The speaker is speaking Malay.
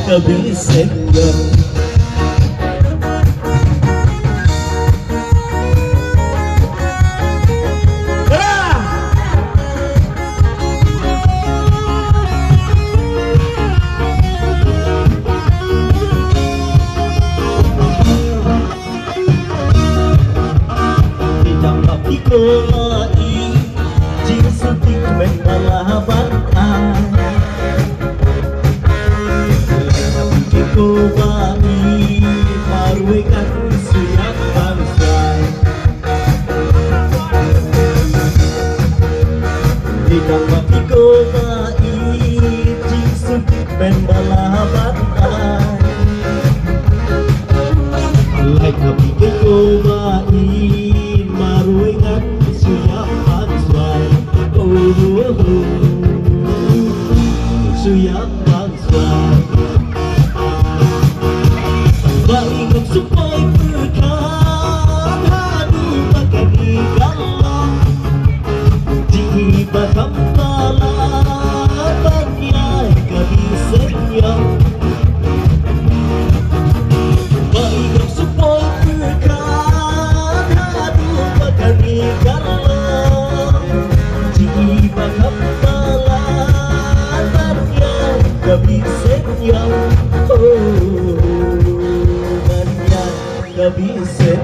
kebisengan. Kolai jing sutik men balaban ko bani marwe kan siap bangsai di kamati ko bai jing sutik men balaban like nabi ko bai marwe kan siap bangsai siap bangsai baiklah supaya berkah hadu pakai galah di batang balabannya kebisengan. Baiklah supaya berkah hadu pakai galah di batang balabannya kebisengan. Gak bisa